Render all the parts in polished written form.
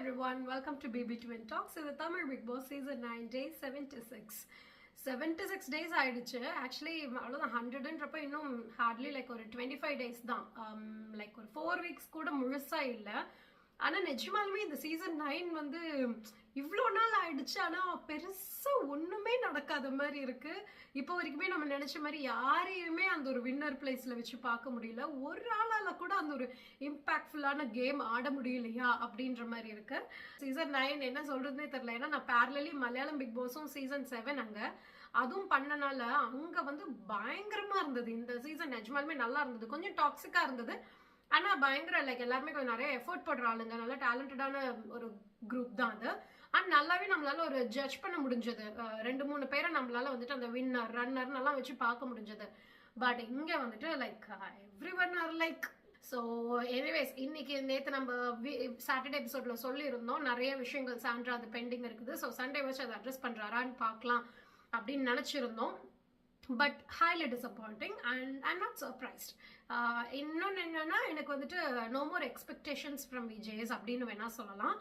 everyone, welcome to BB Twin Talks. This is Tamil Big Boss season 9, day 76. 76 days ஆயிடுச்சு. Actually அவ்வளவுதான் 100ன்றப்ப இன்னும் hardly like ஒரு 25 days தான். Like ஒரு 4 weeks கூட முழுசா இல்ல. ஆனா நிஜமாலுமே இந்த சீசன் 9 வந்து இவ்வளோ நாள் ஆயிடுச்சு. ஆனா பெருசா ஒண்ணுமே நடக்காத மாதிரி இருக்கு. இப்போ வரைக்குமே நம்ம நினைச்ச மாதிரி யாரையுமே அந்த ஒரு வின்னர் பிளேஸ்ல வச்சு பார்க்க முடியல. ஒரு ஆளால கூட அந்த ஒரு இம்பாக்ட்ஃபுல்லான கேம் ஆட முடியலையா அப்படின்ற மாதிரி இருக்கு. சீசன் 9 என்ன சொல்றதுன்னே தெரியல. ஏன்னா நான் பேரலி மலையாளம் பிக் பாஸும் சீசன் 7 அங்க அதுவும் பண்ணனால அங்க வந்து பயங்கரமா இருந்தது. இந்த சீசன் நிஜமாலுமே நல்லா இருந்தது. கொஞ்சம் டாக்ஸிக்கா இருந்தது. ஆனா பயங்கர லைக் எல்லாருமே கொஞ்சம் நிறைய எஃபோர்ட் போடுற ஆளுங்க, நல்லா டேலண்டடான ஒரு குரூப் தான் அது. அண்ட் நல்லாவே நம்மளால ஒரு ஜட்ஜ் பண்ண முடிஞ்சது. 2-3 பேரை நம்மளால வந்துட்டு அந்த வின்னர் ரன்னர் எல்லாம் வச்சு பார்க்க முடிஞ்சது. பட் இங்க வந்துட்டு like everyone or like so anyways இன்னைக்கு நேற்று நம்ம சாட்டர்டே எபிசோட்ல சொல்லியிருந்தோம் நிறைய விஷயங்கள் சாண்ட்ரா அது பெண்டிங் இருக்குது. ஸோ சண்டே வச்சு அதை அட்ரஸ் பண்றாரான்னு பார்க்கலாம் அப்படின்னு நினைச்சிருந்தோம். But highly disappointing and I am not surprised. இன்னொன்று என்னன்னா எனக்கு வந்துட்டு no more expectations from VJs அப்படின்னு வேணா சொல்லலாம்.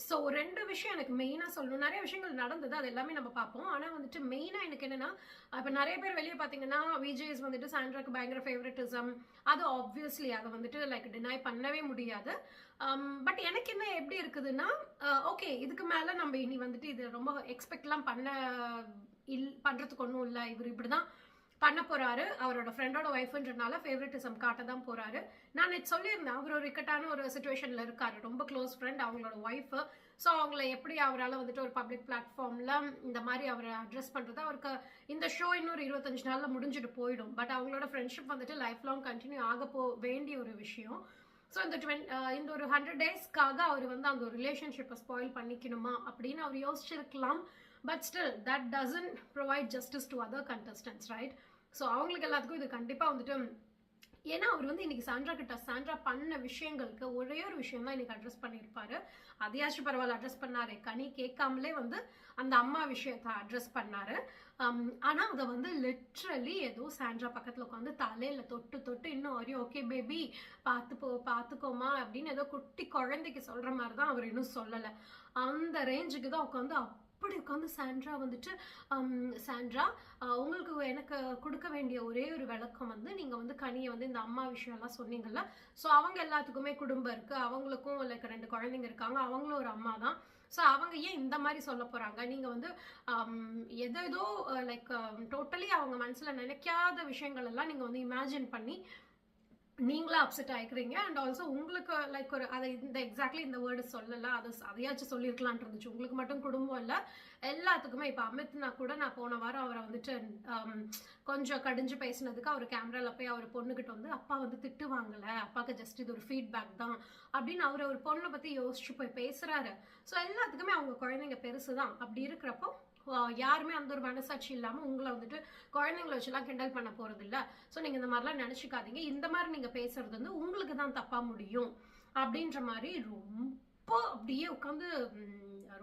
ஸோ 2 விஷயம் எனக்கு மெயினாக சொல்லணும். நிறைய விஷயங்கள் நடந்தது, அது எல்லாமே நம்ம பார்ப்போம். ஆனால் வந்துட்டு மெயினாக எனக்கு என்னன்னா, இப்போ நிறைய பேர் வெளியே பார்த்தீங்கன்னா விஜேஸ் வந்துட்டு சாண்ட்ராக்கு பயங்கர ஃபேவரட்டிசம், அது ஆப்வியஸ்லி அதை வந்துட்டு லைக் டினை பண்ணவே முடியாது. பட் எனக்கு என்ன எப்படி இருக்குதுன்னா, ஓகே இதுக்கு மேலே நம்ம இனி வந்துட்டு இது ரொம்ப எக்ஸ்பெக்ட்லாம் பண்றதுக்கு ஒன்றும் இல்லை. இவர் இப்படிதான் பண்ண போறாரு. அவரோட ஃப்ரெண்டோட ஒய்ஃப்ன்றனால ஃபேவரட்டிசம் காட்ட தான் போறாரு. நான் நேற்று சொல்லியிருந்தேன், அவர் ஒரு இக்கட்டான ஒரு சுச்சுவேஷன்ல இருக்காரு. ரொம்ப க்ளோஸ் ஃப்ரெண்ட் அவங்களோட ஒய்ஃப். ஸோ அவங்கள எப்படி அவரால் வந்துட்டு ஒரு பப்ளிக் பிளாட்ஃபார்ம்ல இந்த மாதிரி அவரை அட்ரஸ் பண்றது, அவருக்கு இந்த ஷோ இன்னொரு 25 நாள்ல முடிஞ்சிட்டு போயிடும். பட் அவங்களோட ஃப்ரெண்ட்ஷிப் வந்துட்டு லைஃப் லாங் கண்டினியூ ஆக வேண்டிய ஒரு விஷயம். ஸோ இந்த ஒரு 100 டேஸ்க்காக அவர் வந்து அந்த ஒரு ரிலேஷன்ஷிப்பை ஸ்பாயில் பண்ணிக்கணுமா அப்படின்னு அவர் யோசிச்சிருக்கலாம். But still that doesn't provide justice to other contestants, right? So அவங்களுக்கு எல்லாத்துக்கும் இது கண்டிப்பாக வந்துட்டு, ஏன்னா அவர் வந்து இன்னைக்கு சாண்ட்ரா பண்ண விஷயங்களுக்கு ஒரே ஒரு விஷயம் தான் இன்னைக்கு அட்ரஸ் பண்ணியிருப்பாரு. அதையாச்சும் பரவாயில்ல அட்ரஸ் பண்ணாரு. கனி கேட்காமலே வந்து அந்த அம்மா விஷயத்த அட்ரஸ் பண்ணாரு. ஆனா அதை வந்து லிட்ரலி ஏதோ சாண்ட்ரா பக்கத்துல உட்காந்து தலையில தொட்டு இன்னும் வரையும் ஓகே பேபி பார்த்துக்கோமா அப்படின்னு ஏதோ குட்டி குழந்தைக்கு சொல்ற மாதிரி தான் அவர் இன்னும் சொல்லலை. அந்த ரேஞ்சுக்கு தான் உட்காந்து அப்படி உட்காந்து சாண்ட்ரா வந்துட்டு சாண்ட்ரா உங்களுக்கு எனக்கு கொடுக்க வேண்டிய ஒரே ஒரு விளக்கம் வந்து, நீங்க வந்து கனியை வந்து இந்த அம்மா விஷயம் எல்லாம் சொன்னீங்கல்ல, ஸோ அவங்க எல்லாத்துக்குமே குடும்பம் இருக்கு, அவங்களுக்கும் லைக் 2 குழந்தைங்க இருக்காங்க, அவங்களும் ஒரு அம்மா தான். ஸோ அவங்க ஏன் இந்த மாதிரி சொல்ல போறாங்க? நீங்க வந்து ஏதோ லைக் டோட்டலி அவங்க மனசுல நினைக்காத விஷயங்கள் எல்லாம் நீங்க வந்து இமேஜின் பண்ணி நீங்களா அப்செட் ஆயிக்கிறீங்க. அண்ட் ஆல்சோ உங்களுக்கு லைக் ஒரு அதை இந்த எக்ஸாக்ட்லி இந்த வேர்டு சொல்லல, அதையாச்சும் சொல்லியிருக்கலான் இருந்துச்சு. உங்களுக்கு மட்டும் குடும்பம் இல்லை, எல்லாத்துக்குமே. இப்போ அமித்னா கூட நான் போன வாரம் அவரை வந்துட்டு கொஞ்சம் கடிஞ்சு பேசினதுக்கு அவர் கேமரால போய் அவர் பொண்ணுகிட்ட வந்து அப்பா வந்து திட்டுவாங்கல, அப்பாவுக்கு ஜஸ்ட் இது ஒரு ஃபீட்பேக் தான் அப்படின்னு அவர் ஒரு பொண்ணை பத்தி யோசிச்சு போய் பேசுறாரு. ஸோ எல்லாத்துக்குமே அவங்க குழந்தைங்க பெருசுதான். அப்படி இருக்கிறப்போ யாருமே அந்த ஒரு மனசாட்சி இல்லாம உங்களை வந்துட்டு குழந்தைங்களை வச்சுலாம் கிண்டல் பண்ண போறது இல்ல. ஸோ நீங்க இந்த மாதிரிலாம் நினைச்சுக்காதீங்க. இந்த மாதிரி நீங்க பேசுறது வந்து உங்களுக்கு தான் தப்பா முடியும் அப்படின்ற மாதிரி ரொம்ப அப்படியே உட்காந்து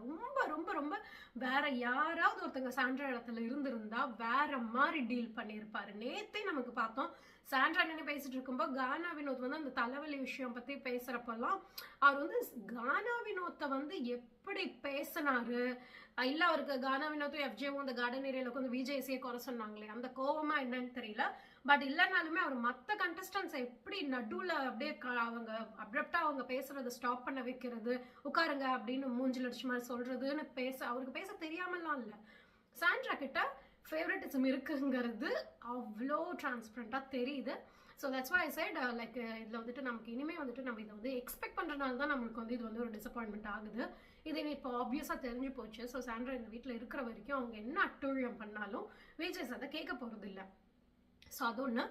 ரொம்ப ரொம்ப ரொம்ப வேற யாராவது ஒருத்தங்க சாண்ட்ரா இடத்துல இருந்திருந்தா வேற மாதிரி டீல் பண்ணியிருப்பாரு. நேத்தே நமக்கு பார்த்தோம் சாண்ட்ரா நின்று பேசிட்டு இருக்கும்போது கானா வினோத் வந்து அந்த தலைவலி விஷயம் பத்தி பேசுறப்பெல்லாம் அவர் வந்து கானா வினோத்தை வந்து எப்படி பேசினாரு, இல்ல அவருக்கு கானா வினோத்தும் எஃப்ஜேவும் அந்த கார்டன் ஏரியால உட்காந்து விஜேசியை குறை சொன்னாங்களே அந்த கோவமா என்னன்னு தெரியல. பட் இல்லைனாலுமே அவர் மற்ற கண்டஸ்டன்ஸ் எப்படி நடுவுல அப்படியே அவங்க அப்ரப்டா அவங்க பேசுறதை ஸ்டாப் பண்ண வைக்கிறது, உட்காருங்க அப்படின்னு மூஞ்சில் அடிச்சு மாதிரி சொல்றதுன்னு அவருக்கு பேச தெரியாமலாம் இல்லை. சாண்ட்ரா கிட்ட ஃபேவரட்டிசம் இருக்குங்கிறது அவ்வளோ டிரான்ஸ்பரண்டா தெரியுது. So that's why I said like இதில் வந்துட்டு நமக்கு இனிமே வந்துட்டு நம்ம இதை வந்து எக்ஸ்பெக்ட் பண்ணுறதுனால தான் நம்மளுக்கு வந்து இது வந்து ஒரு டிசப்பாயின்மெண்ட் ஆகுது. இது இப்போ ஆப்வியஸாக தெரிஞ்சு போச்சு. ஸோ சாண்ட்ரா இந்த வீட்டில் இருக்கிற வரைக்கும் அவங்க என்ன அட்டூழியம் பண்ணாலும் விஜய்ஸ் அதை கேட்க போகிறது இல்லை. ஸோ அது ஒன்று.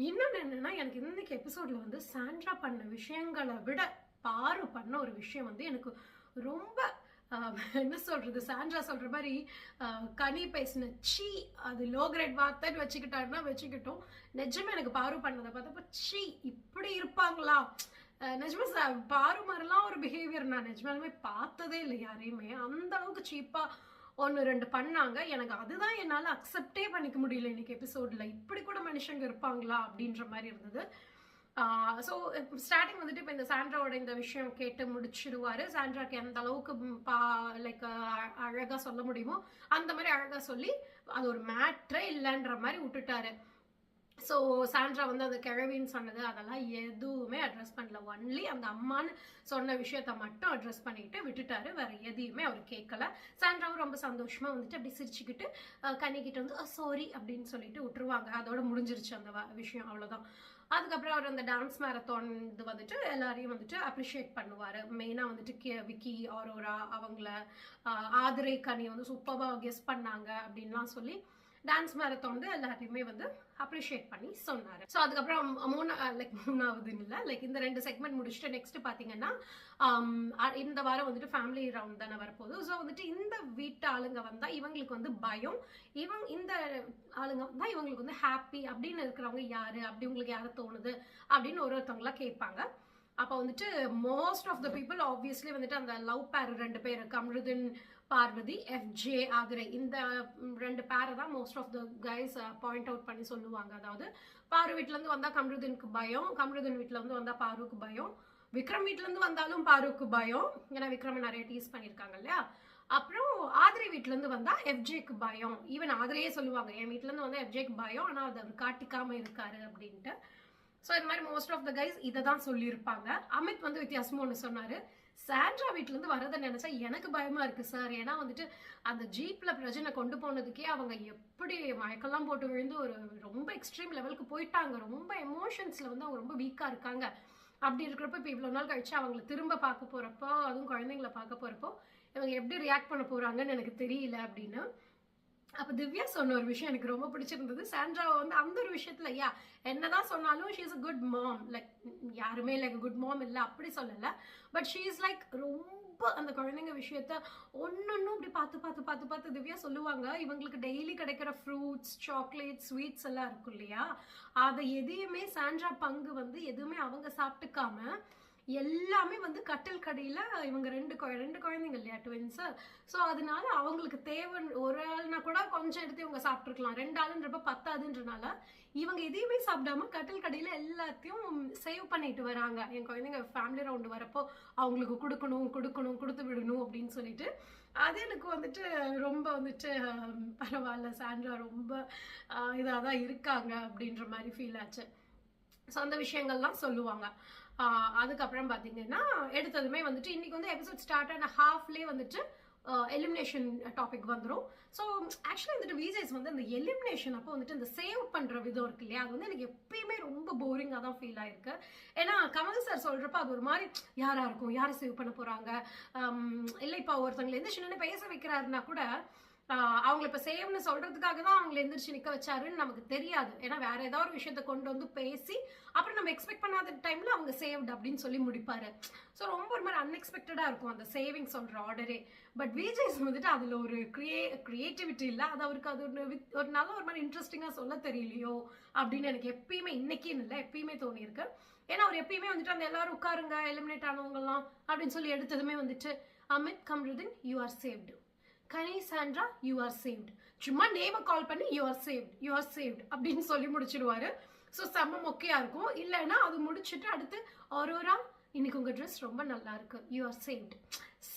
இன்னொன்று என்னன்னா, எனக்கு இன்னைக்கு எபிசோட்ல வந்து சாண்ட்ரா பண்ண விஷயங்களை விட பாரு பண்ண ஒரு விஷயம் வந்து எனக்கு ரொம்ப என்ன சொல்றது, சாண்ட்ரா சொல்ற மாதிரி கனி பேசின சி அது லோ கிரேட் வார்த்தைன்னு வச்சுக்கிட்டாருன்னா வச்சுக்கிட்டோம். நிஜமே எனக்கு பாரு பண்ணதை பார்த்தப்ப சி இப்படி இருப்பாங்களா, நிஜமா பாரு மாதிரிலாம் ஒரு பிஹேவியர் நான் நிஜமாலுமே பார்த்ததே இல்லை யாரையுமே. அந்த அளவுக்கு சீப்பா 1-2 பண்ணாங்க. எனக்கு அதுதான் என்னால அக்செப்டே பண்ணிக்க முடியல இன்னைக்கு எபிசோட்ல. இப்படி கூட மனுஷங்க இருப்பாங்களா அப்படின்ற மாதிரி இருந்தது. ஸோ ஸ்டார்டிங் வந்துட்டு இப்போ இந்த சாண்ட்ராவோட இந்த விஷயம் கேட்டு முடிச்சிடுவாரு. சாண்ட்ராக்கு எந்த அளவுக்கு லைக் அழகா சொல்ல முடியுமோ அந்த மாதிரி அழகா சொல்லி அது ஒரு மேட்ரே இல்லைன்ற மாதிரி விட்டுட்டாரு. ஸோ சாண்ட்ரா வந்து அந்த கிழவின்னு சொன்னது அதெல்லாம் எதுவுமே அட்ரஸ் பண்ணல. ஒன்லி அந்த அம்மான்னு சொன்ன விஷயத்த மட்டும் அட்ரஸ் பண்ணிட்டு விட்டுட்டாரு. வேற எதையுமே அவர் கேட்கல. சாண்ட்ராவும் ரொம்ப சந்தோஷமா வந்துட்டு அப்படி சிரிச்சுக்கிட்டு கனிக்கிட்ட வந்து சாரி அப்படின்னு சொல்லிட்டு விட்டுருவாங்க. அதோட முடிஞ்சிருச்சு அந்த விஷயம், அவ்வளோதான். அதுக்கப்புறம் அவர் அந்த டான்ஸ் மேரத்தான் இது வந்துட்டு எல்லாரையும் வந்துட்டு அப்ரிஷியேட் பண்ணுவார். மெயினாக வந்துட்டு விக்கி, ஆரோரா, அவங்கள ஆதிரை, கனி வந்து சூப்பராக கெஸ் பண்ணாங்க அப்படின்லாம் சொல்லி டான்ஸ் மேரத்தான் வந்து எல்லாத்தையுமே வந்து அப்ரிஷியேட் பண்ணி சொன்னாரு. ஸோ அதுக்கப்புறம் மூணாவது இல்லை, லைக் இந்த 2 செக்மெண்ட் முடிச்சுட்டு நெக்ஸ்ட் பார்த்தீங்கன்னா இந்த வாரம் வந்துட்டு ஃபேமிலி ரவுண்ட் தானே வரப்போகுது. ஸோ வந்துட்டு இந்த வீட்டு ஆளுங்க வந்தால் இவங்களுக்கு வந்து பயம், இந்த ஆளுங்க வந்தால் இவங்களுக்கு வந்து ஹாப்பி அப்படின்னு இருக்கிறவங்க யாரு, அப்படி உங்களுக்கு யாரை தோணுது அப்படின்னு ஒருத்தவங்களா கேட்பாங்க. அப்போ வந்துட்டு most of the people obviously வந்துட்டு அந்த லவ் பேர் 2 பேர் கம்ருதீன், பார்வதி, எஃப்ஜே, ஆதிரை, இந்த 2 பேரை தான் most of the guys point out பண்ணி சொல்லுவாங்க. அதாவது பாரு வீட்டுல இருந்து வந்தா கம்ருதீனுக்கு பயம், கம்ருதீன் வீட்டுல இருந்து வந்தா பாருக்கு பயம், விக்ரம் வீட்டுல இருந்து வந்தாலும் பாருக்கு பயம், ஏன்னா விக்ரம் நிறைய டீஸ் பண்ணிருக்காங்க இல்லையா. அப்புறம் ஆதிரை வீட்டுல இருந்து வந்தா எஃப்ஜேக்கு பயம். ஈவன் ஆதிரையே சொல்லுவாங்க என் வீட்டுல இருந்து வந்தா எஃப்ஜேக்கு பயம், ஆனா அதை அவர் காட்டிக்காம இருக்காரு அப்படின்ட்டு. ஸோ இந்த மாதிரி மோஸ்ட் ஆஃப் த கைஸ் இதை தான் சொல்லியிருப்பாங்க. அமித் வந்து வித்தியாசமா ஒன்று சொன்னாரு. சாண்ட்ரா வீட்டுல இருந்து வரதை நினைச்சா எனக்கு பயமா இருக்கு சார். ஏன்னா வந்துட்டு அந்த ஜீப்ல பிரஜனை கொண்டு போனதுக்கே அவங்க எப்படி மயக்கெல்லாம் போட்டு விழுந்து ஒரு ரொம்ப எக்ஸ்ட்ரீம் லெவலுக்கு போயிட்டாங்க. ரொம்ப எமோஷன்ஸ்ல வந்து அவங்க ரொம்ப வீக்கா இருக்காங்க. அப்படி இருக்கிறப்ப இப்போ இவ்வளோ நாள் கழிச்சு அவங்களை திரும்ப பார்க்க போறப்போ, அதுவும் குழந்தைங்களை பார்க்க போறப்போ இவங்க எப்படி ரியாக்ட் பண்ண போறாங்கன்னு எனக்கு தெரியல அப்படின்னு. அப்ப திவ்யா சொன்ன ஒரு விஷயம் எனக்கு ரொம்ப பிடிச்சிருந்தது. சாண்ட்ராவை வந்து அந்த ஒரு விஷயத்துல என்னதான் சொன்னாலும் she is a good mom. Like யாருமே லைக் குட் மாம் இல்லை அப்படி சொல்லல, பட் ஷீ இஸ் லைக் ரொம்ப அந்த குழந்தைங்க விஷயத்த ஒன்னொன்னும் இப்படி பார்த்து பார்த்து பார்த்து பார்த்து திவ்யா சொல்லுவாங்க. இவங்களுக்கு டெய்லி கிடைக்கிற ஃப்ரூட்ஸ், சாக்லேட், ஸ்வீட்ஸ் எல்லாம் இருக்கும் இல்லையா, அதை எதையுமே சாண்ட்ரா பங்கு வந்து எதுவுமே அவங்க சாப்பிட்டுக்காம எல்லாமே வந்து கட்டில் கடையில இவங்க ரெண்டு குழந்தைங்க இல்லையா, ட்வின்ஸ். ஸோ அதனால அவங்களுக்கு தேவை ஒரு ஆள்னா கூட கொஞ்சம் எடுத்து இவங்க சாப்பிட்டுருக்கலாம், 2 ஆளுன்றப்ப பத்தாதுன்றனால இவங்க எதையுமே சாப்பிடாம கட்டில் கடையில எல்லாத்தையும் சேவ் பண்ணிட்டு வராங்க. என் குழந்தைங்க ஃபேமிலி ரவுண்டு வரப்போ அவங்களுக்கு கொடுத்து விடணும் அப்படின்னு சொல்லிட்டு. அது எனக்கு வந்துட்டு ரொம்ப வந்துட்டு பரவாயில்ல, சாண்ட்ரா ரொம்ப இதாக தான் இருக்காங்க அப்படின்ற மாதிரி ஃபீல் ஆச்சு. ஸோ அந்த விஷயங்கள்லாம் சொல்லுவாங்க. அதுக்கப்புறம் பார்த்தீங்கன்னா எடுத்ததுமே வந்துட்டு இன்னைக்கு வந்து எபிசோட் ஸ்டார்ட் ஆன ஹாஃப்லேயே வந்துட்டு எலிமினேஷன் டாபிக் வந்துடும். ஸோ ஆக்சுவலி வந்துட்டு விஜேஸ் வந்து அந்த எலிமினேஷன் அப்போ வந்துட்டு இந்த சேவ் பண்ணுற விதம் இருக்கு இல்லையா, அது வந்து எனக்கு எப்பயுமே ரொம்ப போரிங்காக தான் ஃபீல் ஆயிருக்கு. ஏன்னா கமல் சார் சொல்கிறப்ப அது ஒரு மாதிரி யாராக இருக்கும், யாரை சேவ் பண்ண போகிறாங்க, இல்லை இப்போ ஒருத்தவங்களை எந்த சின்ன பேச வைக்கிறாருன்னா கூட அவங்களை இப்போ சேவ்னு சொல்றதுக்காக தான் அவங்களை எந்திரிச்சு நிற்க வச்சாருன்னு நமக்கு தெரியாது. ஏன்னா வேற ஏதாவது ஒரு விஷயத்த கொண்டு வந்து பேசி அப்புறம் நம்ம எக்ஸ்பெக்ட் பண்ணாத டைம்ல அவங்க சேவ்டு அப்படின்னு சொல்லி முடிப்பாரு. ஸோ ரொம்ப ஒரு மாதிரி அன்எக்ஸ்பெக்டடா இருக்கும் அந்த சேவிங் சொல்ற ஆர்டரே. பட் விஜேஸ் வந்துட்டு அதுல ஒரு கிரியேட்டிவிட்டி இல்லை, அது அவருக்கு அது ஒரு நல்ல ஒரு மாதிரி இன்ட்ரெஸ்டிங்கா சொல்ல தெரியலையோ அப்படின்னு எனக்கு எப்பயுமே, இன்னைக்குன்னு இல்லை எப்பயுமே தோணியிருக்கு. ஏன்னா அவர் எப்பயுமே வந்துட்டு அந்த எல்லாரும் உட்காருங்க எலிமினேட் ஆனவங்கலாம் அப்படின்னு சொல்லி எடுத்ததுமே வந்துட்டு Amit, Kamrudeen, you are saved, Ghani, Sandra, you are saved, சும்மா நேமை கால் பண்ணி யூ ஆர் சேவ்டு அப்படின்னு சொல்லி முடிச்சிடுவாரு. ஸோ செம்ம மொக்கையா இருக்கும். இல்லைன்னா அது முடிச்சுட்டு அடுத்து ஆரோரா, இன்னைக்கு உங்க ட்ரெஸ் ரொம்ப நல்லா இருக்கு, யூ ஆர் சேவ்டு.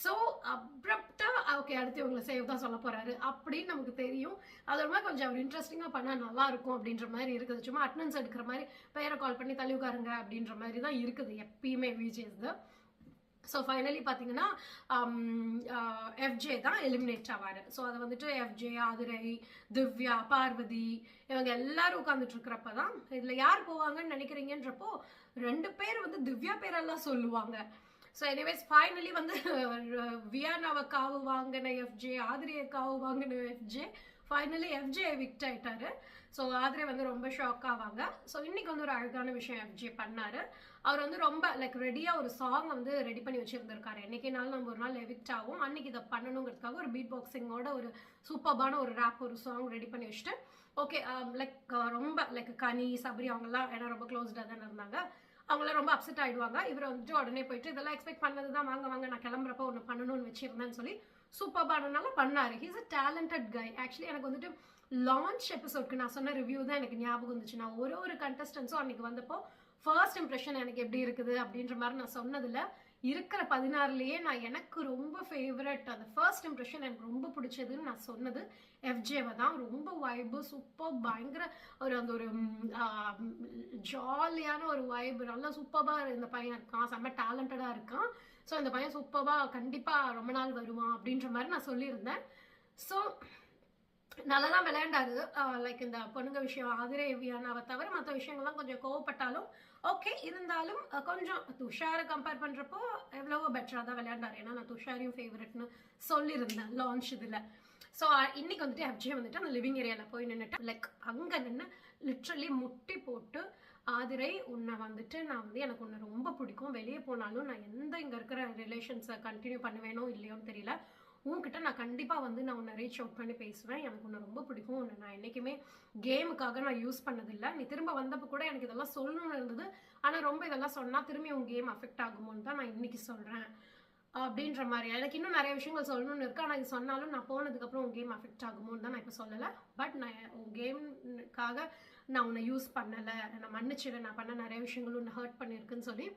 ஸோ அப்ரப்டா ஓகே அடுத்து இவங்களை சேவ் தான் சொல்ல போறாரு அப்படின்னு நமக்கு தெரியும். அது ஒரு மாதிரி கொஞ்சம் அவர் இன்ட்ரெஸ்டிங்கா பண்ணா நல்லா இருக்கும் அப்படின்ற மாதிரி இருக்குது. சும்மா அட்டனன்ஸ் எடுக்கிற மாதிரி பேரை கால் பண்ணி தள்ளி உட்காருங்க அப்படின்ற மாதிரி தான் இருக்குது எப்பயுமே விஜேஸ். ஸோ ஃபைனலி பார்த்தீங்கன்னா எஃப்ஜே தான் எலிமினேட் ஆவார். ஸோ அதை வந்துட்டு எஃப்ஜே, ஆதிரை, திவ்யா, பார்வதி இவங்க எல்லாரும் உட்காந்துட்டு இருக்கிறப்ப தான் இதில் யார் போவாங்கன்னு நினைக்கிறீங்கன்றப்போ 2 பேர் வந்து திவ்யா பேரெல்லாம் சொல்லுவாங்க. ஸோ எனிவேஸ் ஃபைனலி வந்து வியானாவை காவு வாங்கின எஃப்ஜே, ஆதிரையை காவு வாங்கின எஃப்ஜே, ஃபைனலி எஃப்ஜே எவிக்ட் ஆயிட்டாரு. ஸோ ஆதிரை வந்து ரொம்ப ஷாக் ஆவாங்க. ஸோ இன்னைக்கு வந்து ஒரு அழகான விஷயம் எஃப்ஜே பண்ணாரு. அவர் வந்து ரொம்ப லைக் ரெடியாக ஒரு சாங் வந்து ரெடி பண்ணி வச்சிருந்திருக்காரு. என்னைக்குனாலும் நம்ம ஒரு நாள் எவிக்ட் ஆகும், அன்னைக்கு இதை பண்ணணுங்கிறதுக்காக ஒரு பீட் பாக்ஸிங்கோட ஒரு சூப்பர்பான ஒரு ரேப் ஒரு சாங் ரெடி பண்ணி வச்சுட்டு ஓகே லைக் ரொம்ப லைக் கனி, சபரி அவங்கெல்லாம் ஏன்னா ரொம்ப க்ளோஸ்டாக தானே இருந்தாங்க, அவங்களாம் ரொம்ப அப்செட் ஆயிடுவாங்க. இவர் வந்துட்டு உடனே போயிட்டு இதெல்லாம் எக்ஸ்பெக்ட் பண்ணது தான், வாங்க நான் கிளம்புறப்ப ஒன்று பண்ணணும்னு வச்சிருந்தேன்னு சொல்லி சூப்பர்பானனால பண்ணாரு. He's a talented guy. Actually எனக்கு வந்துட்டு லான்ச் எபிசோட்க்கு நான் சொன்ன ரிவ்யூ தான் எனக்கு ஞாபகம் இருந்துச்சு. நான் ஒரு கண்டஸ்டன்ஸும் அன்னைக்கு வந்தப்போ ஃபர்ஸ்ட் இம்ப்ரெஷன் எனக்கு எப்படி இருக்குது அப்படின்ற மாதிரி நான் சொன்னதில்ல. இருக்கிற 16லயே நான் எனக்கு ரொம்ப ஃபேவரட், அந்த ஃபர்ஸ்ட் இம்ப்ரெஷன் எனக்கு ரொம்ப பிடிச்சதுன்னு நான் சொன்னது எஃப்ஜேவை தான். ரொம்ப வைபு சூப்பர், பயங்கர ஒரு அந்த ஒரு ஜாலியான ஒரு வைப், நல்லா சூப்பராக இந்த பையன் இருக்கான், செம்ம டேலண்டடாக இருக்கான். ஸோ இந்த பையன் சூப்பராக கண்டிப்பாக ரொம்ப நாள் வருவான் அப்படின்ற மாதிரி நான் சொல்லியிருந்தேன். ஸோ நல்லா தான் விளையாண்டாரு. லைக் இந்த பொண்ணுங்க விஷயம் ஆதிரை வியானாவை தவிர மற்ற விஷயங்கள்லாம் கொஞ்சம் கோவப்பட்டாலும் ஓகே, இருந்தாலும் கொஞ்சம் துஷாரை கம்பேர் பண்ணுறப்போ எவ்வளவோ பெட்டராக தான் விளையாண்டாரு. ஏன்னா நான் துஷாரையும் ஃபேவரட்னு சொல்லியிருந்தேன் லான்ச் இதில். ஸோ இன்னைக்கு வந்துட்டு எஃப்ஜே வந்துட்டு அந்த லிவிங் ஏரியாவில் போய் நின்றுட்டு லைக் அங்கே நின்று லிட்ரலி முட்டி போட்டு, ஆதிரை உன்னை வந்துட்டு நான் வந்து எனக்கு உன்னை ரொம்ப பிடிக்கும், வெளியே போனாலும் நான் எந்த இங்கே இருக்கிற ரிலேஷன்ஸை கண்டினியூ பண்ணுவேனோ இல்லையோன்னு தெரியல, உன்கிட்ட நான் கண்டிப்பாக வந்து நான் உன்னை ரீச் அவுட் பண்ணி பேசுவேன், எனக்கு உன்னை ரொம்ப பிடிக்கும், உன்னை நான் என்றைக்குமே கேமுக்காக நான் யூஸ் பண்ணதில்லை, நீ திரும்ப வந்தப்போ கூட எனக்கு இதெல்லாம் சொல்லணும்னு இருந்தது, ஆனால் ரொம்ப இதெல்லாம் சொன்னால் திரும்பி உன் கேம் அஃபெக்ட் ஆகுமோன்னு தான் நான் இன்னைக்கு சொல்கிறேன் அப்படின்ற மாதிரி. எனக்கு இன்னும் நிறைய விஷயங்கள் சொல்லணும்னு இருக்கு, ஆனால் இது சொன்னாலும் நான் போனதுக்கப்புறம் உன் கேம் அஃபெக்ட் ஆகுமோன்னு தான் நான் இப்போ சொல்லலை. பட் நான் உன் கேமுக்காக நான் உன்னை யூஸ் பண்ணலை, நான் மன்னிச்சிடு, நான் பண்ண நிறைய விஷயங்களும் உன்னை ஹர்ட் பண்ணியிருக்குன்னு சொல்லி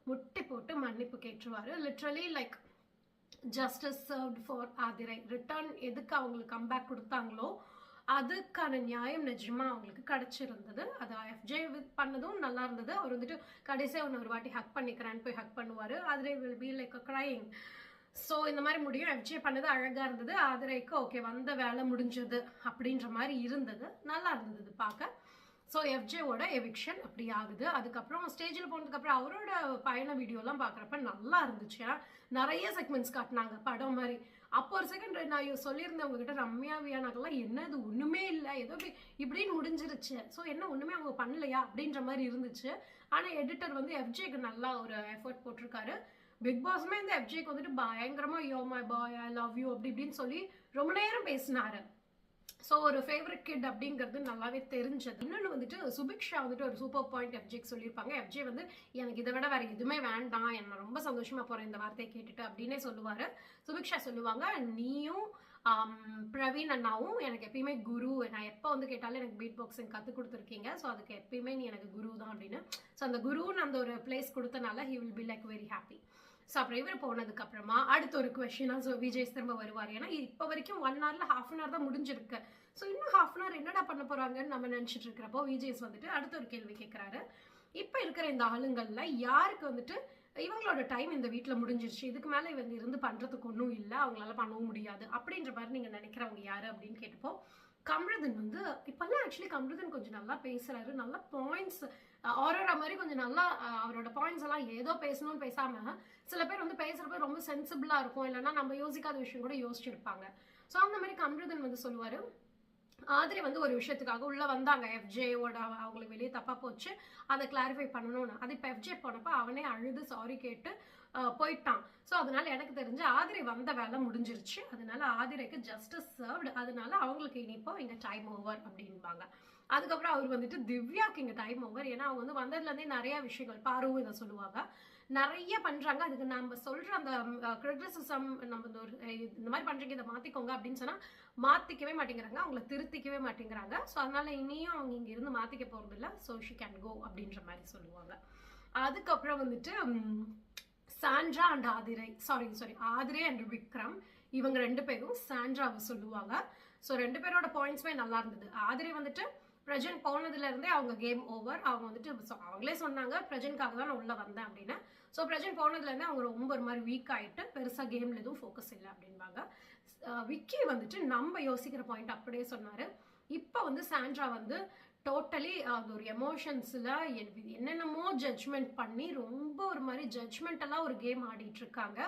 முட்டி போட்டு மன்னிப்பு கேட்டுருவாரு. Literally like justice served for Aadhirai. Return எதுக்கு அவங்களுக்கு கம்பேக் கொடுத்தாங்களோ அதுக்கான நியாயம் நிஜமா அவங்களுக்கு கிடைச்சிருந்தது. அது எஃப்ஜே பண்ணதும் நல்லா இருந்தது. அவர் வந்துட்டு கடைசியாக ஒன்று ஒரு வாட்டி ஹக் பண்ணிக்கிறேன்னு போய் ஹக் பண்ணுவார். Aathirai will be like crying. So இந்த மாதிரி முடியும். எஃப்ஜே பண்ணது அழகாக இருந்தது. ஆதிரைக்கு ஓகே வந்த வேலை முடிஞ்சது அப்படின்ற மாதிரி இருந்தது, நல்லா இருந்தது பார்க்க. ஸோ எஃப்ஜேவோட எவிக்ஷன் அப்படி ஆகுது. அதுக்கப்புறம் ஸ்டேஜில் போனதுக்கப்புறம் அவரோட பயண வீடியோலாம் பார்க்குறப்ப நல்லா இருந்துச்சு. ஏன்னா நிறைய செக்மெண்ட்ஸ் காட்டினாங்க படம் மாதிரி. அப்போ ஒரு செகண்ட் நான் சொல்லியிருந்தேன் உங்ககிட்ட, ரம்யா வியானாக்கெல்லாம் என்னது ஒன்றுமே இல்லை, ஏதோ இப்படின்னு முடிஞ்சிருச்சு, ஸோ என்ன ஒன்றுமே அவங்க பண்ணலையா அப்படின்ற மாதிரி இருந்துச்சு. ஆனால் எடிட்டர் வந்து எஃப்ஜேக்கு நல்லா ஒரு எஃபர்ட் போட்டிருக்காரு. பிக் பாஸுமே இந்த எஃப்ஜேக்கு வந்துட்டு பயங்கரமாக yo my boy I love you அப்படி இப்படின்னு சொல்லி ரொம்ப நேரம் பேசினாரு. ஸோ ஒரு ஃபேவரட் கிட் அப்படிங்கிறது நல்லாவே தெரிஞ்சது. இன்னொன்று வந்துட்டு சுபிக்ஷா வந்துட்டு ஒரு சூப்பர் பாயிண்ட் எஃப்ஜேக்கு சொல்லியிருப்பாங்க. எஃப்ஜே வந்து எனக்கு இதை விட வேறு எதுவுமே வேண்டாம், என்ன ரொம்ப சந்தோஷமாக போகிறேன் இந்த வார்த்தையை கேட்டுட்டு அப்படின்னே சொல்லுவார். சுபிக்ஷா சொல்லுவாங்க, நீயும் பிரவீன் அண்ணாவும் எனக்கு எப்பயுமே குரு, நான் எப்போ வந்து கேட்டாலும் எனக்கு பீட் பாக்ஸிங் கற்றுக் கொடுத்துருக்கீங்க, ஸோ அதுக்கு எப்பயுமே நீ எனக்கு குரு தான் அப்படின்னு. ஸோ அந்த குருன்னு அந்த ஒரு பிளேஸ் கொடுத்தனால he will be like very happy. So அப்புறம் இவர் போனதுக்கு அப்புறமா அடுத்த ஒரு கொஸ்டினா ஸோ விஜய் திரும்ப வருவார். ஏன்னா இப்போ வரைக்கும் 1 hourல ½ hour தான் முடிஞ்சிருக்கு. ஸோ இன்னும் ½ hour என்னடா பண்ண போறாங்கன்னு நம்ம நினைச்சிட்டு இருக்கிறப்போ விஜய்ஸ் வந்துட்டு அடுத்த ஒரு கேள்வி கேட்கிறாரு. இப்போ இருக்கிற இந்த ஆளுங்கள்ல யாருக்கு வந்துட்டு இவங்களோட டைம் இந்த வீட்டில் முடிஞ்சிருச்சு, இதுக்கு மேலே இவங்க இருந்து பண்றதுக்கு ஒன்றும் இல்லை, அவங்களால பண்ணவும் முடியாது அப்படின்ற மாதிரி நீங்க நினைக்கிறவங்க யாரு அப்படின்னு கேட்டப்போ கம்ருதன் வந்து இப்பெல்லாம் ஆக்சுவலி கம்ருதன் கொஞ்சம் நல்லா பேசுறாரு, நல்ல பாயிண்ட்ஸ் ஆரோரா மாதிரி கொஞ்சம் நல்லா அவரோட பாயிண்ட்ஸ் எல்லாம் ஏதோ பேசணும்னு பேசாம சில பேர் வந்து பேசுறப்ப ரொம்ப சென்சிபிளா இருக்கும், இல்லைன்னா நம்ம யோசிக்காத விஷயம் கூட யோசிச்சிருப்பாங்க. ஸோ அந்த மாதிரி கம்ருதன் வந்து சொல்லுவாரு, ஆதிரை வந்து ஒரு விஷயத்துக்காக உள்ள வந்தாங்க, எஃப்ஜேவோட அவங்களுக்கு வெளியே தப்பா போச்சு, அதை கிளாரிஃபை பண்ணணும்னு. அது இப்போ எஃப்ஜே போனப்ப அவனே அழுது சாரி கேட்டு போயிட்டான். ஸோ அதனால எனக்கு தெரிஞ்சு ஆதிரை வந்த வேலை முடிஞ்சிருச்சு, அதனால ஆதிரைக்கு ஜஸ்டிஸ் சர்வ்டு, அதனால அவங்களுக்கு இனிப்போ இங்க டைம் ஓவர் அப்படின்பாங்க. அதுக்கப்புறம் அவர் வந்துட்டு திவ்யாவுக்கு இங்க டைம் ஓவர், ஏன்னா அவங்க வந்து வந்ததுலேருந்தே நிறைய விஷயங்கள் பாருவும் இதை சொல்லுவாங்க, நிறைய பண்றாங்க, அதுக்கு நம்ம சொல்ற அந்த கிரிட்டிசிசம் நம்ம இந்த மாதிரி பண்றீங்க இதை மாத்திக்கோங்க அப்படின்னு சொன்னா மாத்திக்கவே மாட்டேங்கிறாங்க, அவங்கள திருத்திக்கவே மாட்டேங்கிறாங்க. ஸோ அதனால இனியும் அவங்க இங்க இருந்து மாத்திக்க போறது இல்லை, ஸோ ஷி கேன் கோ அப்படின்ற மாதிரி சொல்லுவாங்க. அதுக்கப்புறம் வந்துட்டு Sandra and Aathirai Aathirai and Vikram இவங்க 2 பேரும் சாண்ட்ராவை சொல்லுவாங்க. ஸோ 2 பேரோட பாயிண்ட்ஸுமே நல்லா இருந்தது. ஆதிரை வந்துட்டு பிரஜன் போனதுல இருந்தே அவங்க கேம் ஓவர், அவங்க வந்துட்டு அவங்களே சொன்னாங்க பிரஜனுக்காக தான் நான் உள்ள வந்தேன் அப்படின்னு. ஸோ பிரஜன் போனதுல இருந்தே அவங்க ரொம்ப ஒரு மாதிரி வீக் ஆயிட்டு பெருசா கேம்ல எதுவும் ஃபோக்கஸ் இல்லை அப்படின்பாங்க. விக்கி வந்துட்டு நம்ம யோசிக்கிற பாயிண்ட் அப்படியே சொன்னாரு. இப்போ வந்து சாண்ட்ரா வந்து டோட்டலி அது ஒரு எமோஷன்ஸ்ல என்னென்னமோ ஜட்ஜ்மெண்ட் பண்ணி ரொம்ப ஒரு மாதிரி ஜட்ஜ்மெண்டெல்லாம் ஒரு கேம் ஆடிட்டு இருக்காங்க.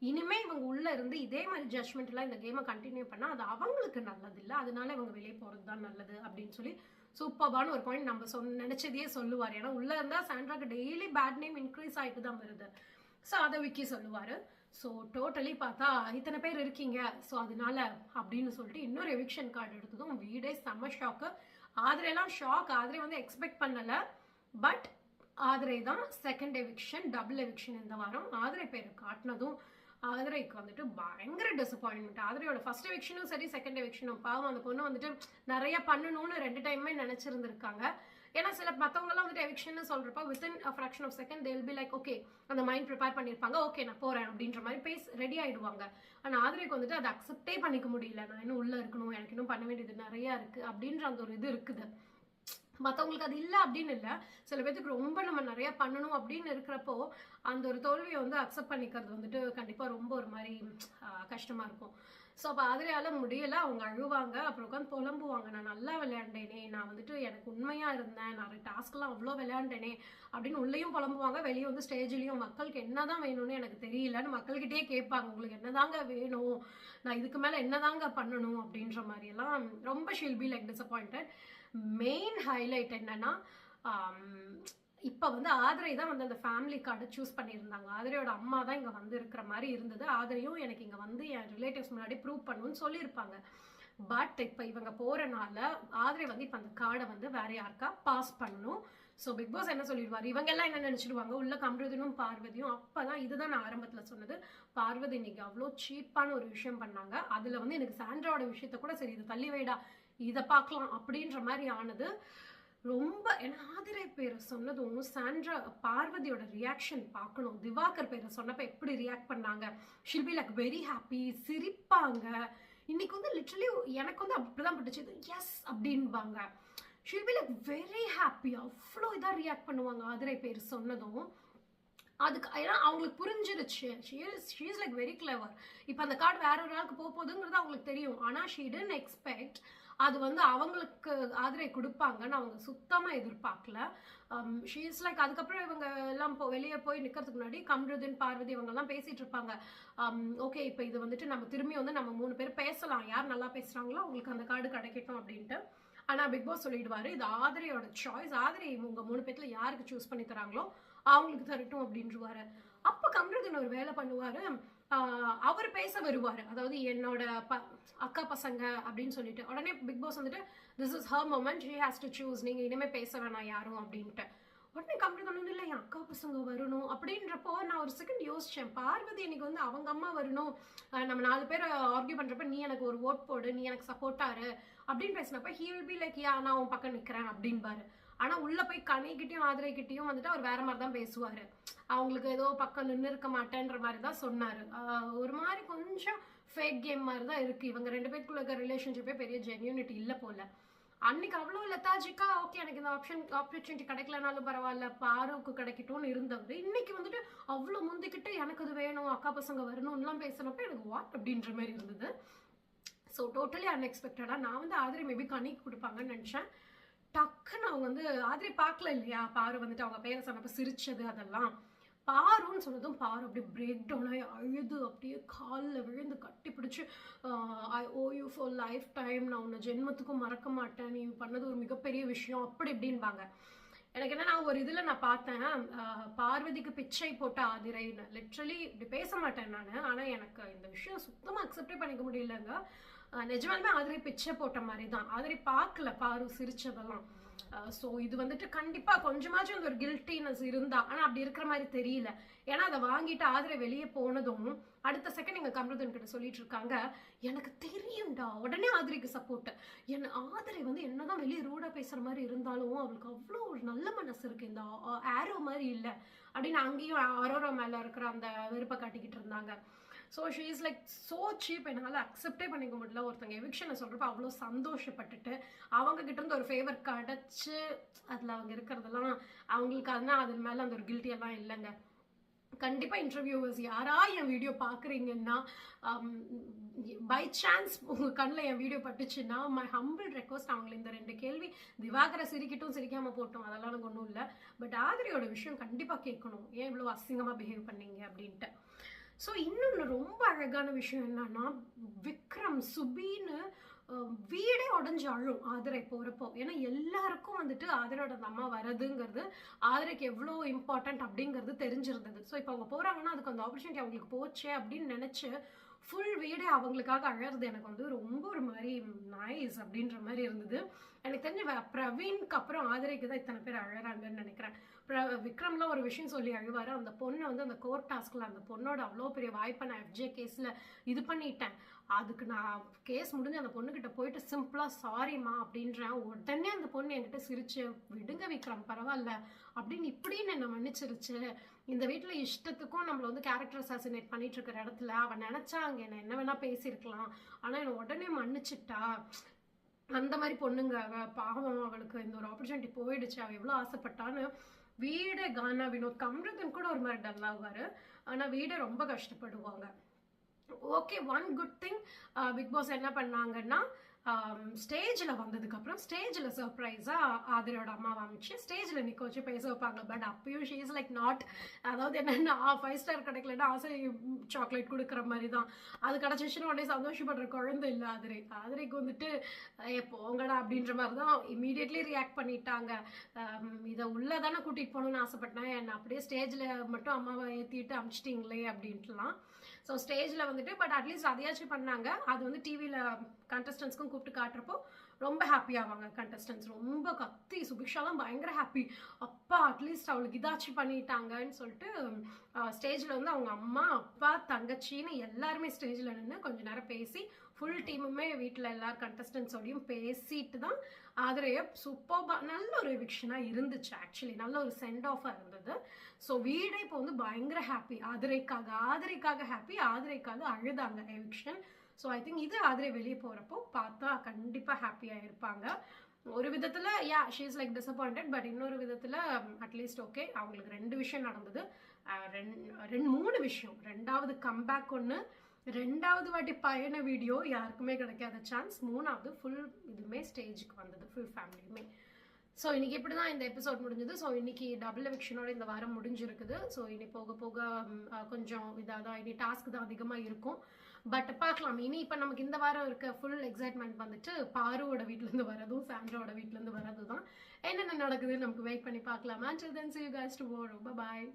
இனிமே இவங்க உள்ள இருந்து இதே மாதிரி ஜட்ஜ்மெண்ட் எல்லாம் இந்த கேமை கண்டினியூ பண்ணா அது அவங்களுக்கு நல்லது இல்லை, அதனால இவங்க வெளியே போறது தான் நல்லது அப்படின்னு சொல்லி சூப்பர்பான ஒரு பாயிண்ட் நம்ம நினைச்சதையே சொல்லுவார். ஏன்னா உள்ள இருந்தா சாண்ட்ராக்கு டெய்லி பேட் நேம் இன்க்ரீஸ் ஆயிட்டு தான் வருது. ஸோ அதை விக்கி சொல்லுவாரு. ஸோ டோட்டலி பார்த்தா இத்தனை பேர் இருக்கீங்க, ஸோ அதனால அப்படின்னு சொல்லிட்டு இன்னொரு எவிக்ஷன் கார்டு எடுத்ததும் வீடே செம்ம ஷாக்கு. ஆதிரைலாம் ஷாக், ஆதிரை வந்து எக்ஸ்பெக்ட் பண்ணல, பட் ஆதிரை தான் செகண்ட் எவிக்ஷன், டபுள் எவிக்ஷன் இந்த வாரம். ஆதிரை பேரை காட்டினதும் ஆதிரைக்கு வந்துட்டு பயங்கர டிசப்பாயின்மெண்ட். ஆதிரையோட ஃபர்ஸ்ட் எவிக்ஷனும் சரி செகண்ட் எவிக்ஷனும் பாவம் அந்த பொண்ணு வந்துட்டு நிறைய பண்ணணும்னு 2 டைமே நினைச்சிருந்திருக்காங்க. ஏன்னா சில மற்றவங்கலாம் வந்துட்டு எவிக்ஷன் சொல்றப்ப within a fraction of second they will be like okay, அந்த மைண்ட் ப்ரிப்பேர் பண்ணியிருப்பாங்க, ஓகே நான் போறேன் அப்படின்ற மாதிரி ரெடி ஆயிடுவாங்க. ஆனா ஆதிரைக்கு வந்துட்டு அதை அக்செப்டே பண்ணிக்க முடியல. நான் இன்னும் உள்ள இருக்கணும், எனக்கு இன்னும் பண்ண வேண்டியது நிறைய இருக்கு அப்படின்ற அந்த ஒரு இது இருக்குது. மற்றவங்களுக்கு அது இல்லை அப்படின்னு இல்லை, சில பேருக்கு ரொம்ப நம்ம நிறைய பண்ணணும் அப்படின்னு இருக்கிறப்போ அந்த ஒரு தோல்வியை வந்து அக்செப்ட் பண்ணிக்கிறது வந்துட்டு கண்டிப்பாக ரொம்ப ஒரு மாதிரி கஷ்டமாக இருக்கும். ஸோ அப்போ ஆதிரையால முடியலை, அவங்க அழுவாங்க, அப்புறம் உட்காந்து புலம்புவாங்க, நான் நல்லா விளையாண்டேனே, நான் வந்துட்டு எனக்கு உண்மையாக இருந்தேன், நான் டாஸ்க்லாம் அவ்வளோ விளையாண்டேனே அப்படின்னு உள்ளேயும் புலம்புவாங்க. வெளியே வந்து ஸ்டேஜ்லேயும் மக்களுக்கு என்னதான் வேணும்னு எனக்கு தெரியலன்னு மக்கள்கிட்டயே கேட்பாங்க, உங்களுக்கு என்னதாங்க வேணும், நான் இதுக்கு மேலே என்னதாங்க பண்ணணும் அப்படின்ற மாதிரியெல்லாம் ரொம்ப she'll be like disappointed. Main highlight என்னன்னா இப்போ வந்து ஆதிரை தான் வந்து அந்த ஃபேமிலி கார்டை சூஸ் பண்ணியிருந்தாங்க. ஆதிரையோட அம்மா தான் இங்கே வந்து இருக்கிற மாதிரி இருந்தது. ஆதிரையும் எனக்கு இங்கே வந்து என் ரிலேட்டிவ்ஸ் முன்னாடி ப்ரூவ் பண்ணணும்னு சொல்லியிருப்பாங்க. பட் இப்போ இவங்க போகிறனால ஆதிரை வந்து இப்போ அந்த கார்டை வந்து வேற யாருக்கா பாஸ் பண்ணணும். ஸோ பிக் பாஸ் என்ன சொல்லிடுவார், இவங்க எல்லாம் என்ன நினச்சிடுவாங்க, உள்ள கம்ருதனும் பார்வதியும். அப்போ தான் இதுதான் நான் ஆரம்பத்தில் சொன்னது, பார்வதி இன்னைக்கு அவ்வளோ சீப்பான ஒரு விஷயம் பண்ணாங்க. அதில் வந்து எனக்கு சாண்ட்ராவோட விஷயத்த கூட சரி இதை தள்ளி வைடா, இதை பார்க்கலாம் அப்படின்ற மாதிரி ஆனது. ரொம்ப ஏன்னா ஆதிரை பேரை சொன்னதும் சாண்ட்ரா பார்வதியோட ரியாக்ஷன் பார்க்கணும். திவாகர் பேரை சொன்னப்ப எப்படி ரியாக்ட் பண்ணாங்க, she'll be like very happy, சிரிப்பாங்க. இன்னைக்கு வந்து லிட்டரலி எனக்கு வந்து அப்படிதான் பட்டுச்சு, எஸ் அப்படின்பாங்க. She'll be like very happy, அவ்வளோ இதாக ரியாக்ட் பண்ணுவாங்க ஆதிரை பேர் சொன்னதும். அதுக்கு ஏன்னா அவங்களுக்கு புரிஞ்சிருச்சு, she is like very clever. இப்போ அந்த கார்டு வேற ஒரு ஆளுக்கு போகுதுங்கிறது அவங்களுக்கு தெரியும். ஆனால் ஷீ டிடன்ட் எக்ஸ்பெக்ட் அது வந்து அவங்களுக்கு ஆதிரை கொடுப்பாங்கன்னு அவங்க சுத்தமாக எதிர்பார்க்கல. ஷீ இஸ் லைக் அதுக்கப்புறம் இவங்க எல்லாம் வெளியே போய் நிற்கிறதுக்கு முன்னாடி கம்ருதன் பார்வதி இவங்கெல்லாம் பேசிட்டு இருப்பாங்க. ஓகே இப்போ இது வந்துட்டு நம்ம திரும்பி வந்து நம்ம 3 பேர் பேசலாம், யார் நல்லா பேசுகிறாங்களோ அவங்களுக்கு அந்த கார்டு கிடைக்கட்டும் அப்படின்ட்டு. ஆனால் பிக் பாஸ் சொல்லிடுவாரு, இது ஆதிரையோட சாய்ஸ், ஆதிரை உங்கள் 3 பேர்த்துல யாருக்கு சூஸ் பண்ணி தராங்களோ அவங்களுக்கு தரட்டும் அப்படின்ட்டுருவாரு. அப்போ கம்ருதன் ஒரு வேலை பண்ணுவாரு, அவர் பேச வருவார், அதாவது என்னோட அக்கா பசங்க அப்படின்னு சொல்லிட்டு. உடனே பிக் பாஸ் வந்துட்டு this is her moment, she has to choose, நீங்கள் இனிமேல் பேச வேணாம் யாரும் அப்படின்ட்டு. உடனே கம்ருதன் வந்து இல்லை என் அக்கா பசங்க வரணும் அப்படின்றப்போ நான் ஒரு செகண்ட் யோசித்தேன், பார்வதி இன்னைக்கு வந்து அவங்க அம்மா வரணும், நம்ம 4 பேர் ஆர்கியூ பண்ணுறப்ப நீ எனக்கு ஒரு ஓட் போடு, நீ எனக்கு சப்போர்ட்டாரு அப்படின்னு பேசினப்ப he will be like yeah நான் உன் பக்கம் நிற்கிறேன் அப்படின்பாரு. ஆனால் உள்ளே போய் கனிக்கிட்டையும் ஆதிரைக்கிட்டையும் வந்துட்டு அவர் வேற மாதிரி தான் பேசுவார், அவங்களுக்கு ஏதோ பக்கம் நின்று இருக்க மாட்டேன்ற மாதிரி தான் சொன்னார். ஒரு மாதிரி கொஞ்சம் ஃபேக் கேம் மாதிரி தான் இருக்குது. இவங்க 2 பேருக்குள்ள இருக்க ரிலேஷன்ஷிப்பே பெரிய ஜென்யூனிட்டி இல்லை போல். அன்னைக்கு அவ்வளோ லெத்தாஜிக்கா ஓகே எனக்கு இந்த ஆப்பர்ச்சுனிட்டி கிடைக்கலனாலும் பரவாயில்ல, பாருக்கு கிடைக்கட்டும்னு இருந்தவர் இன்னைக்கு வந்துட்டு அவ்வளோ முந்திக்கிட்டு எனக்கு அது வேணும், அக்கா பசங்க வரணும்லாம் பேசினப்ப எனக்கு வாட் அப்படின்ற மாதிரி இருந்தது. ஸோ டோட்டலி அன்எக்ஸ்பெக்டடாக நான் வந்து ஆதிரை மேபி கனிக்கு கொடுப்பாங்கன்னு நினச்சேன். டக்குன்னு அவங்க வந்து ஆதிரை பார்க்கல இல்லையா, பாரு வந்துட்டு அவங்க பேரை சொன்னப்போ சிரிச்சது அதெல்லாம். பாருன்னு சொன்னதும் பாரு அப்படியே பிரேக் டவுன் ஆகி அழுது அப்படியே காலில் விழுந்து கட்டி பிடிச்சி ஐ ஓ யூ ஃபார் லைஃப் டைம், நான் உன்னை ஜென்மத்துக்கும் மறக்க மாட்டேன், நீ பண்ணது ஒரு மிகப்பெரிய விஷயம் அப்படி இப்படின்பாங்க. எனக்கு என்ன நான் ஒரு இதில் நான் பார்த்தேன், பார்வதிக்கு பிச்சை போட்ட ஆதிரைன்னு. லிட்ரலி இப்படி பேச மாட்டேன் நான், ஆனால் எனக்கு இந்த விஷயம் சுத்தமாக அக்செப்டே பண்ணிக்க முடியலங்க. நிஜமாலுமே ஆதிரை பிச்சை போட்ட மாதிரி தான். ஆதிரை பார்க்கல பாரு சிரிச்சதெல்லாம். ஸோ இது வந்துட்டு கண்டிப்பாக கொஞ்சமாச்சும் அந்த ஒரு கில்ட்டினஸ் இருந்தா, ஆனால் அப்படி இருக்கிற மாதிரி தெரியல. ஏன்னா அதை வாங்கிட்டு ஆதிரை வெளியே போனதும் அடுத்த செகண்ட் எங்கள் கம்ருதன் கிட்ட சொல்லிட்டு இருக்காங்க, எனக்கு தெரியும்டா, உடனே ஆதிரைக்கு சப்போர்ட். ஆதிரை வந்து என்னதான் வெளியே ரூடாக பேசுகிற மாதிரி இருந்தாலும் அவளுக்கு அவ்வளோ ஒரு நல்ல மனசு இருக்கு, இந்த ஆரோ மாதிரி இல்லை அப்படின்னு அங்கேயும் அரோரா மேலே இருக்கிற அந்த வெறுப்பை காட்டிக்கிட்டு இருந்தாங்க. So she is like so cheap, என்னால் அக்செப்டே பண்ணிக்க முடியல. ஒருத்தங்க எவிக்ஷனை சொல்கிறப்ப அவ்வளோ சந்தோஷப்பட்டுட்டு அவங்க கிட்டேருந்து ஒரு ஃபேவர் கிடச்சி அதில் அவங்க இருக்கிறதெல்லாம் அவங்களுக்கு அதனால் அது மேலே அந்த ஒரு கில்ட்டியெல்லாம் இல்லைங்க. கண்டிப்பாக இன்டர்வியூவர்ஸ் யாரா என் வீடியோ பார்க்குறீங்கன்னா, பை சான்ஸ் உங்கள் கண்ணில் என் வீடியோ பட்டுச்சுன்னா மை ஹம்பிள் ரெக்வஸ்ட், அவங்களை இந்த 2 கேள்வி திவாகரை சிரிக்கட்டும் சிரிக்காமல் போட்டோம் அதெல்லாம் எனக்கு ஒன்றும் இல்லை, பட் ஆதிரையோட விஷயம் கண்டிப்பாக கேட்கணும், ஏன் இவ்வளோ அசிங்கமாக பிஹேவ் பண்ணீங்க அப்படின்ட்டு. ஸோ இன்னொன்று ரொம்ப அழகான விஷயம் என்னன்னா, விக்ரம் சுபின்னு வீடே உடஞ்சி அழும் ஆதிரை போகிறப்போ. ஏன்னா எல்லாருக்கும் வந்துட்டு ஆதிரையோட அந்த அம்மா வரதுங்கிறது ஆதிரைக்கு எவ்வளோ இம்பார்ட்டன்ட் அப்படிங்கிறது தெரிஞ்சிருந்தது. ஸோ இப்போ அவங்க போகிறாங்கன்னா அதுக்கு அந்த ஆப்பர்ச்சுனிட்டி அவங்களுக்கு போச்சே அப்படின்னு நினச்சி ஃபுல் வீடே அவங்களுக்காக அழறது எனக்கு வந்து ரொம்ப ஒரு மாதிரி நைஸ் அப்படின்ற மாதிரி இருந்தது. எனக்கு தெரிஞ்சு பிரவீனுக்கு அப்புறம் ஆதிரைக்கு தான் இத்தனை பேர் அழறாங்கன்னு நினைக்கிறேன். விக்ரம்லாம் ஒரு விஷயம் சொல்லி அழுவாரு, அந்த பொண்ணை வந்து அந்த கோர்ட் டாஸ்க்ல அந்த பொண்ணோட அவ்வளோ பெரிய வாய்ப்பை நான் FJ கேஸ்ல இது பண்ணிட்டேன், அதுக்கு நான் கேஸ் முடிஞ்சு அந்த பொண்ணுகிட்ட போயிட்டு சிம்பிளா சாரிம்மா அப்படின்றேன். உடனே அந்த பொண்ணு என்கிட்ட சிரிச்சு, விடுங்க விக்ரம் பரவாயில்ல அப்படின்னு இப்படின்னு என்ன மன்னிச்சிருச்சு. இந்த வீட்டுல இஷ்டத்துக்கும் நம்மள வந்து கேரக்டர் அசாசினேட் பண்ணிட்டு இருக்கிற இடத்துல அவன் நினைச்சா அங்க என்ன வேணா பேசியிருக்கலாம், ஆனா என்ன உடனே மன்னிச்சுட்டா. அந்த மாதிரி பொண்ணுங்க பாவம், அவளுக்கு இந்த ஒரு ஆப்பர்ச்சுனிட்டி போயிடுச்சு, அவ எவ்வளவு ஆசைப்பட்டான்னு. வீடே கானா வினோத் கம்ருதன் கூட ஒரு மாதிரி டல்லாவாரு, ஆனா வீடே ரொம்ப கஷ்டப்படுவாங்க. Okay, one good thing big boss என்ன பண்ணாங்கன்னா, ஸ்டேஜில் வந்ததுக்கப்புறம் ஸ்டேஜில் சர்ப்ரைஸாக ஆதிரோட அம்மாவை அமைச்சு ஸ்டேஜில் நிற்க வச்சு பேச வைப்பாங்க. பட் அப்பயும் ஷீ இஸ் லைக் நாட், அதாவது என்னென்னா 5 ஸ்டார் கிடைக்கலன்னா ஆசை சாக்லேட் கொடுக்குற மாதிரி தான். அது கிடச்சிச்சுன்னு உடனே சந்தோஷப்படுற குழந்தை இல்லை ஆதிரைக்கு வந்துட்டு போங்கடா அப்படின்ற மாதிரி தான் இமீடியட்லி ரியாக்ட் பண்ணிட்டாங்க. இதை உள்ளே தானே கூட்டிகிட்டு போகணுன்னு ஆசைப்பட்டேன், என்னை அப்படியே ஸ்டேஜில் மட்டும் அம்மாவை ஏற்றிட்டு அமிச்சிட்டிங்களே அப்படின்ட்டுலாம். ஸோ ஸ்டேஜில் வந்துட்டு பட் அட்லீஸ்ட் அதையாச்சும் பண்ணாங்க. அது வந்து டிவியில் கண்டஸ்டன்ஸ்க்கும் கூப்பிட்டு காட்டுறப்போ ரொம்ப ஹாப்பி ஆவாங்க கண்டஸ்டன்ஸ். ரொம்ப கத்தி சுபிக்ஷாலாம் பயங்கர ஹாப்பி, அப்பா அட்லீஸ்ட் அவளுக்கு இதாச்சும் பண்ணிட்டாங்கன்னு சொல்லிட்டு ஸ்டேஜில் வந்து அவங்க அம்மா அப்பா தங்கச்சின்னு எல்லாருமே ஸ்டேஜில் நின்று கொஞ்ச நேரம் பேசி ஃபுல் டீமுமே வீட்டில் எல்லா கண்டஸ்டன்ஸோடையும் பேசிட்டு தான் ஆதிரைய சூப்பர்பா நல்ல ஒரு எவிக்ஷனாக இருந்துச்சு. ஆக்சுவலி நல்ல ஒரு சென்ட் ஆஃபாக இருந்தது. ஸோ வீடே இப்போ வந்து பயங்கர ஹாப்பி, ஆதிரைக்காக ஹாப்பி, ஆதிரைக்காக அழுதாங்க எவிக்ஷன். ஸோ ஐ திங்க் இது ஆதிரை வெளியே போகிறப்போ பார்த்தா கண்டிப்பாக ஹாப்பியாக இருப்பாங்க. ஒரு விதத்தில் she is like disappointed, but இன்னொரு விதத்தில் அட்லீஸ்ட் ஓகே அவங்களுக்கு 2 விஷயம் நடந்தது, 3 விஷயம். 2வது கம்பேக் ஒன்று, 2வது வாட்டி பயண வீடியோ யாருக்குமே கிடைக்காத சான்ஸ், 3வது ஃபுல் இதுவுமே ஸ்டேஜுக்கு வந்தது ஃபுல் ஃபேமிலியுமே. ஸோ இன்னைக்கு இப்படி தான் இந்த எபிசோட் முடிஞ்சது. ஸோ இன்னைக்கு டபுள் எவிக்ஷனோட இந்த வாரம் முடிஞ்சிருக்குது. ஸோ இனி போக போக கொஞ்சம் இதாக தான், இனி டாஸ்க் தான் அதிகமாக இருக்கும். பட் பார்க்கலாம், இனி இப்போ நமக்கு இந்த வாரம் இருக்க ஃபுல் எக்ஸைட்மெண்ட் வந்துட்டு பாருவோட வீட்டிலேருந்து வரதும் சாண்ட்ராவோட வீட்டிலேருந்து வரது தான். என்னென்ன நடக்குதுன்னு நமக்கு வெயிட் பண்ணி பார்க்கலாம். Until then, see you guys tomorrow. Bye bye.